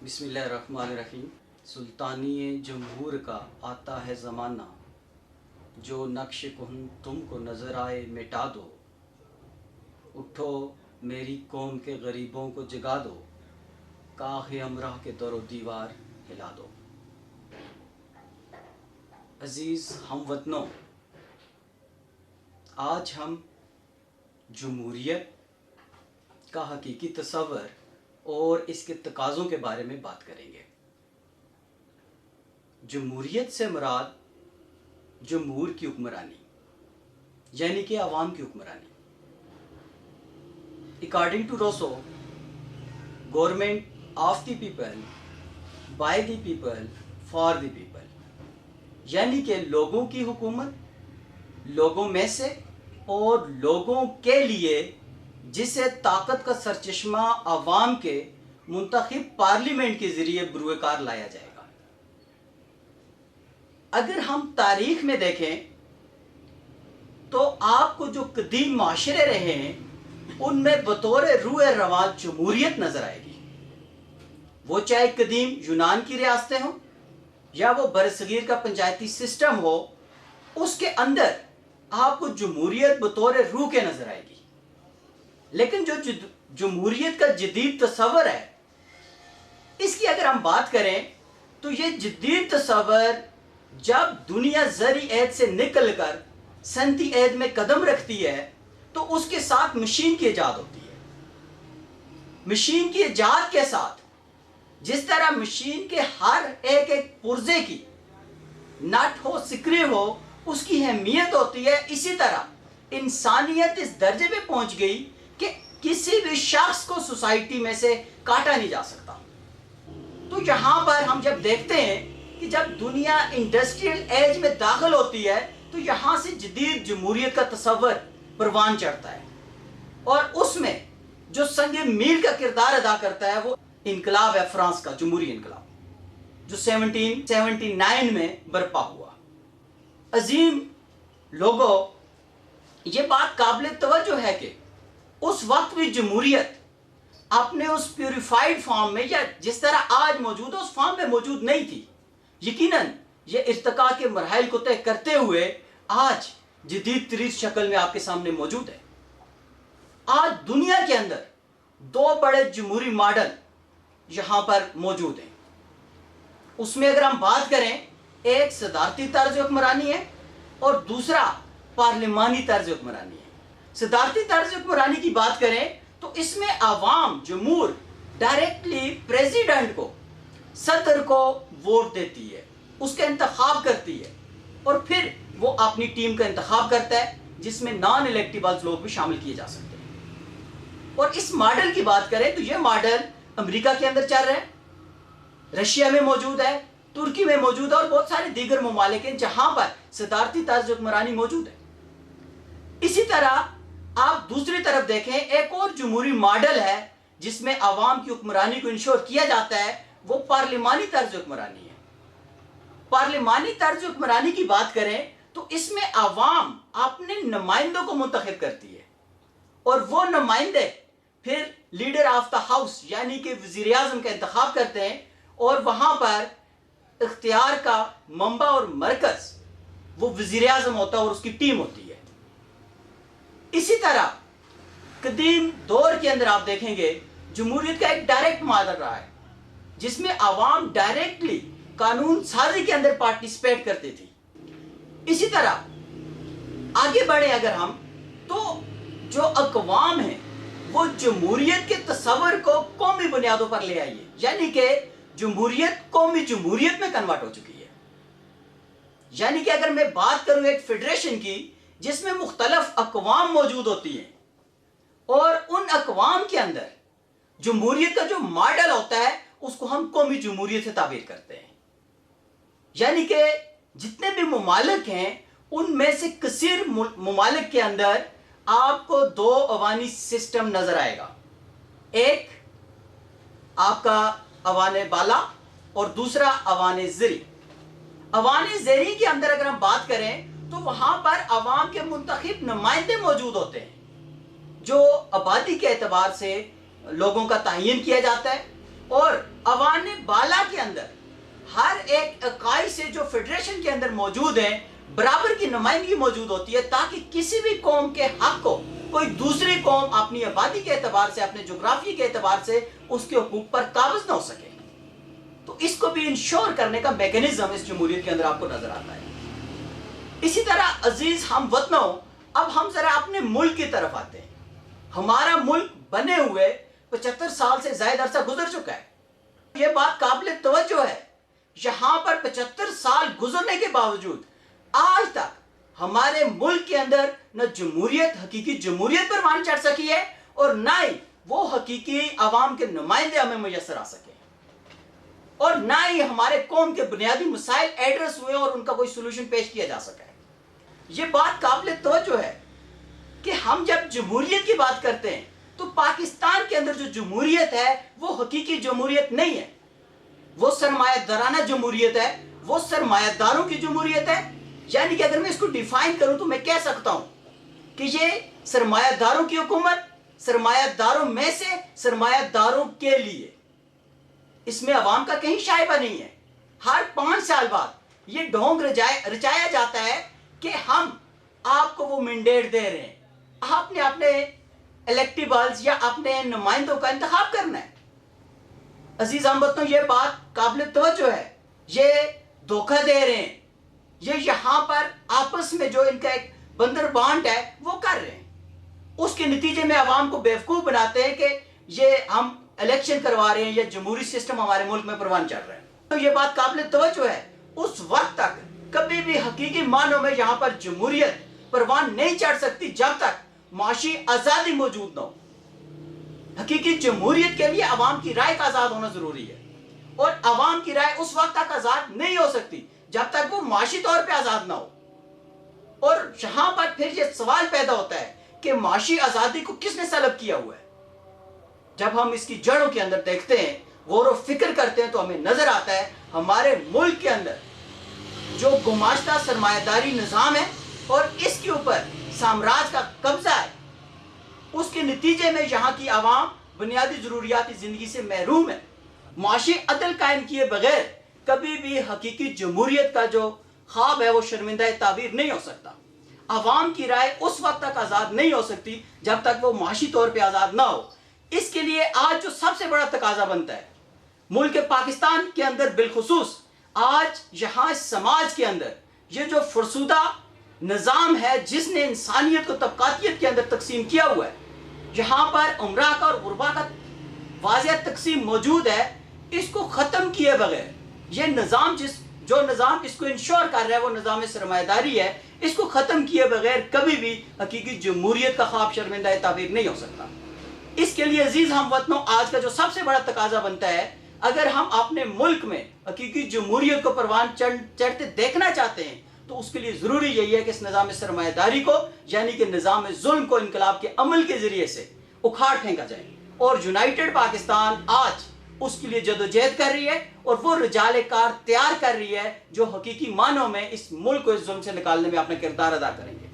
بسم اللہ الرحمن الرحیم۔ سلطانی جمہور کا آتا ہے زمانہ، جو نقش کہن تم کو نظر آئے مٹا دو۔ اٹھو میری قوم کے غریبوں کو جگا دو، کاخ امراء کے در و دیوار ہلا دو۔ عزیز ہم وطنوں، آج ہم جمہوریت کا حقیقی تصور اور اس کے تقاضوں کے بارے میں بات کریں گے۔ جمہوریت سے مراد جمہور کی حکمرانی، یعنی کہ عوام کی حکمرانی۔ According to Rousseau, government of the people, by the people, for the people, یعنی کہ لوگوں کی حکومت، لوگوں میں سے اور لوگوں کے لیے، جسے طاقت کا سرچشمہ عوام کے منتخب پارلیمنٹ کے ذریعے بروئے کار لایا جائے گا۔ اگر ہم تاریخ میں دیکھیں تو آپ کو جو قدیم معاشرے رہے ہیں ان میں بطور روح رواں جمہوریت نظر آئے گی، وہ چاہے قدیم یونان کی ریاستیں ہوں یا وہ برصغیر کا پنچایتی سسٹم ہو، اس کے اندر آپ کو جمہوریت بطور روح کے نظر آئے گی۔ لیکن جو جمہوریت کا جدید تصور ہے، اس کی اگر ہم بات کریں تو یہ جدید تصور جب دنیا زرعی عہد سے نکل کر صنعتی عہد میں قدم رکھتی ہے تو اس کے ساتھ مشین کی ایجاد ہوتی ہے۔ مشین کی ایجاد کے ساتھ جس طرح مشین کے ہر ایک پرزے کی نٹ ہو، سکری ہو، اس کی اہمیت ہوتی ہے، اسی طرح انسانیت اس درجے پہ پہنچ گئی کہ کسی بھی شخص کو سوسائٹی میں سے کاٹا نہیں جا سکتا۔ تو یہاں پر ہم جب دیکھتے ہیں کہ جب دنیا انڈسٹریل ایج میں داخل ہوتی ہے تو یہاں سے جدید جمہوریت کا تصور پروان چڑھتا ہے، اور اس میں جو سنگ میل کا کردار ادا کرتا ہے وہ انقلاب ہے، فرانس کا جمہوری انقلاب، جو 1779 میں برپا ہوا۔ عظیم لوگوں، یہ بات قابل توجہ ہے کہ اس وقت بھی جمہوریت اپنے اس پیوریفائیڈ فارم میں یا جس طرح آج موجود ہے اس فارم میں موجود نہیں تھی۔ یقیناً یہ ارتقاء کے مراحل کو طے کرتے ہوئے آج جدید ترین شکل میں آپ کے سامنے موجود ہے۔ آج دنیا کے اندر دو بڑے جمہوری ماڈل یہاں پر موجود ہیں۔ اس میں اگر ہم بات کریں، ایک صدارتی طرز حکمرانی ہے اور دوسرا پارلیمانی طرز حکمرانی ہے۔ صدارتی طرز حکمرانی کی بات کریں تو اس میں عوام، جمہور، ڈائریکٹلی پریزیڈنٹ کو، صدر کو ووٹ دیتی ہے، اس کا انتخاب کرتی ہے، اور پھر وہ اپنی ٹیم کا انتخاب کرتا ہے جس میں نان الیکٹیبلز لوگ بھی شامل کیے جا سکتے ہیں۔ اور اس ماڈل کی بات کریں تو یہ ماڈل امریکہ کے اندر چل رہا ہے، رشیا میں موجود ہے، ترکی میں موجود ہے، اور بہت سارے دیگر ممالک ہیں جہاں پر صدارتی طرز حکمرانی موجود ہے۔ اسی طرح آپ دوسری طرف دیکھیں، ایک اور جمہوری ماڈل ہے جس میں عوام کی حکمرانی کو انشور کیا جاتا ہے، وہ پارلیمانی طرز حکمرانی ہے۔ پارلیمانی طرز حکمرانی کی بات کریں تو اس میں عوام اپنے نمائندوں کو منتخب کرتی ہے، اور وہ نمائندے پھر لیڈر آف دا ہاؤس یعنی کہ وزیر اعظم کا انتخاب کرتے ہیں، اور وہاں پر اختیار کا منبع اور مرکز وہ وزیر اعظم ہوتا ہے اور اس کی ٹیم ہوتی ہے۔ اسی طرح قدیم دور کے اندر آپ دیکھیں گے جمہوریت کا ایک ڈائریکٹ ماڈل رہا ہے جس میں عوام ڈائریکٹلی قانون سازی کے اندر پارٹیسپیٹ کرتے تھی۔ اسی طرح آگے بڑھیں اگر ہم، تو جو اقوام ہیں وہ جمہوریت کے تصور کو قومی بنیادوں پر لے آئی ہے، یعنی کہ جمہوریت قومی جمہوریت میں کنورٹ ہو چکی ہے۔ یعنی کہ اگر میں بات کروں ایک فیڈریشن کی جس میں مختلف اقوام موجود ہوتی ہیں، اور ان اقوام کے اندر جمہوریت کا جو ماڈل ہوتا ہے اس کو ہم قومی جمہوریت سے تعبیر کرتے ہیں۔ یعنی کہ جتنے بھی ممالک ہیں ان میں سے کثیر ممالک کے اندر آپ کو دو اوانی سسٹم نظر آئے گا، ایک آپ کا اوان بالا اور دوسرا اوان زیریں۔ اوان زیریں کے اندر اگر ہم بات کریں تو وہاں پر عوام کے منتخب نمائندے موجود ہوتے ہیں جو آبادی کے اعتبار سے لوگوں کا تعین کیا جاتا ہے، اور عوام بالا کے اندر ہر ایک اکائی سے جو فیڈریشن کے اندر موجود ہیں برابر کی نمائندگی موجود ہوتی ہے، تاکہ کسی بھی قوم کے حق کو کوئی دوسری قوم اپنی آبادی کے اعتبار سے، اپنے جغرافی کے اعتبار سے اس کے حقوق پر قابض نہ ہو سکے۔ تو اس کو بھی انشور کرنے کا میکینزم اس جمہوریت کے اندر آپ کو نظر آتا ہے۔ اسی طرح عزیز ہم وطنوں، اب ہم ذرا اپنے ملک کی طرف آتے ہیں۔ ہمارا ملک بنے ہوئے 75 سال سے زائد عرصہ گزر چکا ہے۔ یہ بات قابل توجہ ہے، یہاں پر 75 سال گزرنے کے باوجود آج تک ہمارے ملک کے اندر نہ جمہوریت، حقیقی جمہوریت پروان چڑھ سکی ہے، اور نہ ہی وہ حقیقی عوام کے نمائندے ہمیں میسر آ سکے، اور نہ ہی ہمارے قوم کے بنیادی مسائل ایڈریس ہوئے اور ان کا کوئی سولوشن پیش کیا جا سکا ہے۔ یہ بات قابل توجہ ہے کہ ہم جب جمہوریت کی بات کرتے ہیں تو پاکستان کے اندر جو جمہوریت ہے وہ حقیقی جمہوریت نہیں ہے، وہ سرمایہ دارانہ جمہوریت ہے، وہ سرمایہ داروں کی جمہوریت ہے۔ یعنی کہ اگر میں اس کو ڈیفائن کروں تو میں کہہ سکتا ہوں کہ یہ سرمایہ داروں کی حکومت، سرمایہ داروں میں سے سرمایہ داروں کے لیے، اس میں عوام کا کہیں شائبہ نہیں ہے۔ ہر 5 سال بعد یہ ڈھونگ رچایا جاتا ہے کہ ہم آپ کو وہ مینڈیٹ دے رہے ہیں، آپ نے اپنے الیکٹیبلز یا اپنے نمائندوں کا انتخاب کرنا ہے۔ عزیز ہم وطنوں، یہ بات قابل توجہ ہے، یہ دھوکہ دے رہے ہیں، یہ یہاں پر آپس میں جو ان کا ایک بندر بانٹ ہے وہ کر رہے ہیں، اس کے نتیجے میں عوام کو بیوقوف بناتے ہیں کہ یہ ہم الیکشن کروا رہے ہیں یا جمہوری سسٹم ہمارے ملک میں پروان چڑھ رہا ہے۔ تو یہ بات قابل توجہ ہے، اس وقت تک کبھی بھی حقیقی معنوں میں یہاں پر جمہوریت پروان نہیں چڑھ سکتی جب تک معاشی آزادی موجود نہ ہو۔ حقیقی جمہوریت کے لیے عوام کی رائے کا آزاد ہونا ضروری ہے، اور عوام کی رائے اس وقت تک آزاد نہیں ہو سکتی جب تک وہ معاشی طور پہ آزاد نہ ہو۔ اور یہاں پر پھر یہ سوال پیدا ہوتا ہے کہ معاشی آزادی کو کس نے سلب کیا ہوا ہے؟ جب ہم اس کی جڑوں کے اندر دیکھتے ہیں، غور و فکر کرتے ہیں، تو ہمیں نظر آتا ہے ہمارے ملک کے اندر جو گماشتہ سرمایہ داری نظام ہے اور اس کے اوپر سامراج کا قبضہ ہے، اس کے نتیجے میں یہاں کی عوام بنیادی ضروریاتی زندگی سے محروم ہے۔ معاشی عدل قائم کیے بغیر کبھی بھی حقیقی جمہوریت کا جو خواب ہے وہ شرمندہ تعبیر نہیں ہو سکتا۔ عوام کی رائے اس وقت تک آزاد نہیں ہو سکتی جب تک وہ معاشی طور پہ آزاد نہ ہو۔ اس کے لیے آج جو سب سے بڑا تقاضا بنتا ہے ملک پاکستان کے اندر، بالخصوص آج یہاں سماج کے اندر یہ جو فرسودہ نظام ہے جس نے انسانیت کو طبقاتیت کے اندر تقسیم کیا ہوا ہے، یہاں پر عمرہ کا اور غربا کا واضح تقسیم موجود ہے، اس کو ختم کیے بغیر یہ نظام جو نظام اس کو انشور کر رہا ہے وہ نظام سرمایہ داری ہے، اس کو ختم کیے بغیر کبھی بھی حقیقی جمہوریت کا خواب شرمندہ تعبیر نہیں ہو سکتا۔ اس کے لیے عزیز ہم وطنوں، آج کا جو سب سے بڑا تقاضا بنتا ہے، اگر ہم اپنے ملک میں حقیقی جمہوریت کو پروان چڑھتے دیکھنا چاہتے ہیں تو اس کے لیے ضروری یہی ہے کہ اس نظام سرمایہ داری کو، یعنی کہ نظام ظلم کو انقلاب کے عمل کے ذریعے سے اکھاڑ پھینکا جائے۔ اور یونائٹڈ پاکستان آج اس کے لیے جدوجہد کر رہی ہے، اور وہ رجال کار تیار کر رہی ہے جو حقیقی معنوں میں اس ملک کو اس ظلم سے نکالنے میں اپنا کردار ادا کریں گے۔